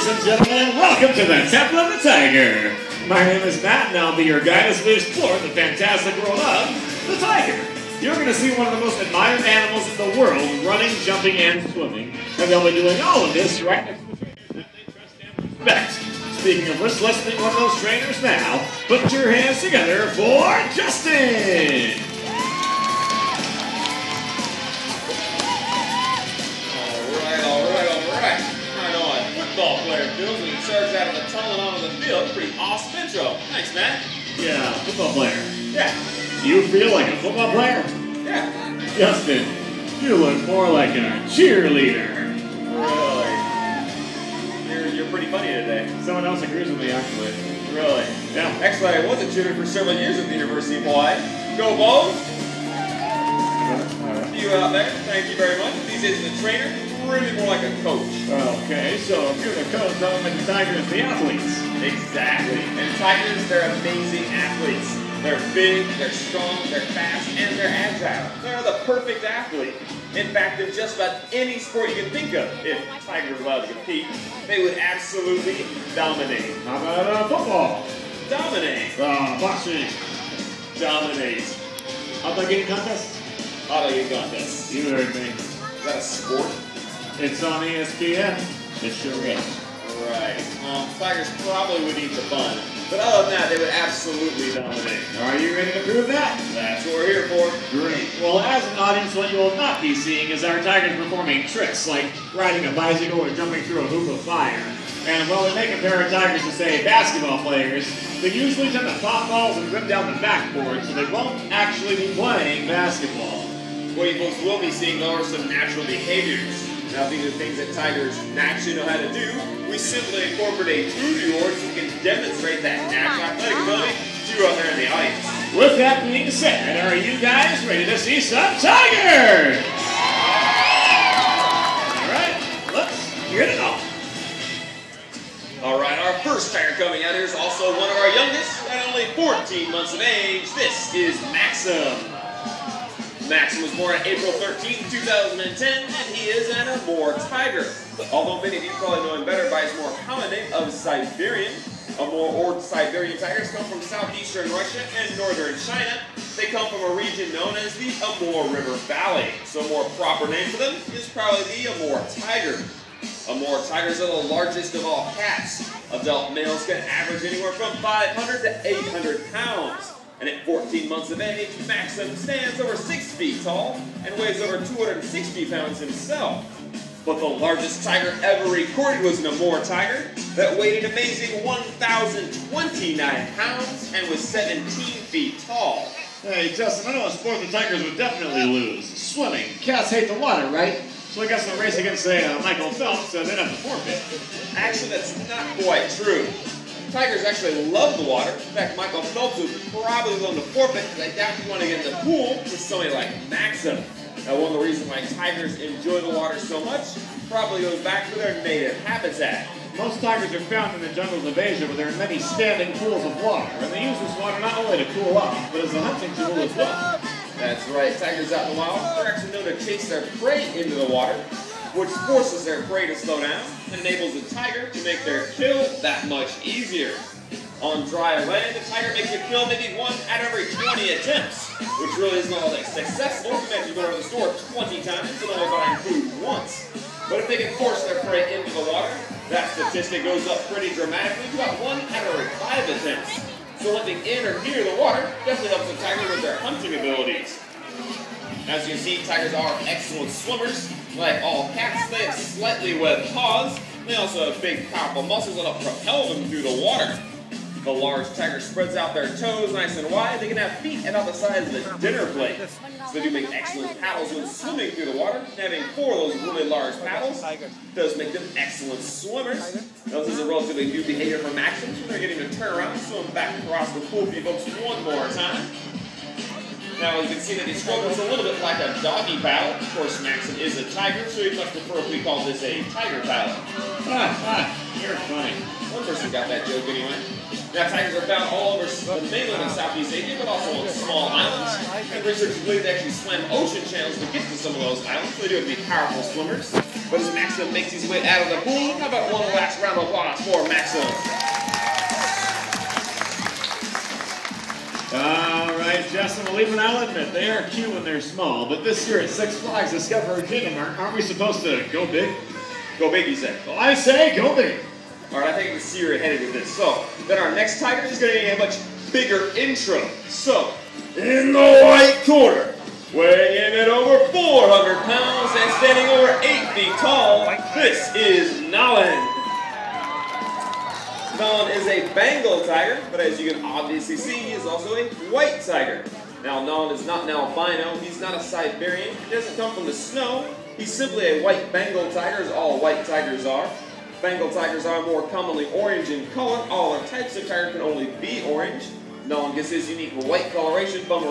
and gentlemen, welcome to the Temple of the Tiger. My name is Matt, and I'll be your guide as we explore the fantastic world of the tiger. You're going to see one of the most admired animals in the world, running, jumping, and swimming. And they'll be doing all of this right next to the trainers that they trust and respect. Speaking of which, let's meet one of those trainers now. Put your hands together for Justin! Football player feels when he charges out of the tunnel and onto the field. Pretty awesome intro. Thanks, Matt. Yeah, football player. Yeah. Do you feel like a football player? Yeah. Justin, you look more like a cheerleader. Really? You're pretty funny today. Someone else agrees with me, actually. Really? Yeah. Actually, I was a tutor for several years at the University of Hawaii. Go Bulls! You out there, thank you very much. These days, the trainer, really more like a coach. Okay, so if you're the coach, tell them that the Tigers the athletes. Exactly. And Tigers, they're amazing athletes. They're big, they're strong, they're fast, and they're agile. They're the perfect athlete. In fact, in just about any sport you can think of, if Tigers were allowed to compete, they would absolutely dominate. How about football? Dominate. Boxing. Dominate. How about getting contests? Auto you got this. You heard me. Is that a sport? It's on ESPN. It sure is. Right. Tigers probably would eat the bun. But other than that, they would absolutely dominate. Are you ready to prove that? That's what we're here for. Great. Well, as an audience, what you will not be seeing is our Tigers performing tricks like riding a bicycle or jumping through a hoop of fire. And while we may compare our Tigers to, say, basketball players, they usually tend to pop balls and rip down the backboard, so they won't actually be playing basketball. What you folks will be seeing, though, are some natural behaviors. Now, these are things that Tigers naturally know how to do. We simply incorporate true to yours so we can demonstrate that natural athletic ability to you out there in the audience. With that being said, are you guys ready to see some Tigers? All right, let's get it on. All right, our first Tiger coming out here is also one of our youngest, at only 14 months of age. This is Maxim. Maxim was born on April 13, 2010, and he is an Amur tiger. Although many of you probably know him better by his more common name of Siberian. Amur or Siberian tigers come from southeastern Russia and northern China. They come from a region known as the Amur River Valley. So a more proper name for them is probably the Amur tiger. Amur tigers are the largest of all cats. Adult males can average anywhere from 500 to 800 pounds. And at 14 months of age, Maxim stands over 6 feet tall and weighs over 260 pounds himself. But the largest tiger ever recorded was an Amur tiger that weighed an amazing 1,029 pounds and was 17 feet tall. Hey, Justin, I know a sport the Tigers would definitely lose. Swimming. Cats hate the water, right? So I guess in a race against, say, Michael Phelps, they'd have to forfeit. Actually, that's not quite true. Tigers actually love the water. In fact, Michael Phelps would probably willing to forfeit because I doubt he'd want to get in the pool with somebody like Maxim. Now, one of the reasons why tigers enjoy the water so much probably goes back to their native habitat. Most tigers are found in the jungles of Asia where there are many standing pools of water, and they use this water not only to cool off, but as a hunting tool as well. That's right. Tigers out in the wild, they're actually known to chase their prey into the water, which forces their prey to slow down and enables the tiger to make their kill that much easier. On dry land, the tiger makes a kill maybe 1 out of every 20 attempts, which really isn't all that successful. Imagine going to the store 20 times and only buying food once. But if they can force their prey into the water, that statistic goes up pretty dramatically to about 1 out of every 5 attempts. So living in or near the water definitely helps the tiger with their hunting abilities. As you can see, tigers are excellent swimmers. Like all cats, they have slightly webbed paws. They also have big, powerful muscles that help propel them through the water. The large tiger spreads out their toes nice and wide. They can have feet about the size of a dinner plate. So they do make excellent paddles when swimming through the water. Having 4 of those really large paddles does make them excellent swimmers. Now, this is a relatively new behavior for Maxim. So they're getting to turn around and swim back across the pool for you folks one more time. Now, you can see that he struggles a little bit like a doggy paddle. Of course, Maxim is a tiger, so he'd much prefer if we call this a tiger paddle. You're funny. One person got that joke anyway. Now, tigers are found all over the mainland of Southeast Asia, but also on small islands. And researchers believe they actually swim ocean channels to get to some of those islands. So they do have to be powerful swimmers. But as Maxim makes his way out of the pool, how about one last round of applause for Maxim? All right, Justin, believe it, I'll admit, they are cute when they're small, but this year at Six Flags Discovery Kingdom, aren't we supposed to go big? Go big, you say? Well, I say go big. All right, I think I can see you're headed with this. So, then our next tiger is going to need a much bigger intro. So, in the white corner, weighing in at over 400 pounds and standing over 8 feet tall, this is Nolan. Nolan is a Bengal tiger, but as you can obviously see, he is also a white tiger. Now, Nolan is not an albino, he's not a Siberian, he doesn't come from the snow, he's simply a white Bengal tiger, as all white tigers are. Bengal tigers are more commonly orange in color. All other types of tiger can only be orange. Nolan gets his unique white coloration from a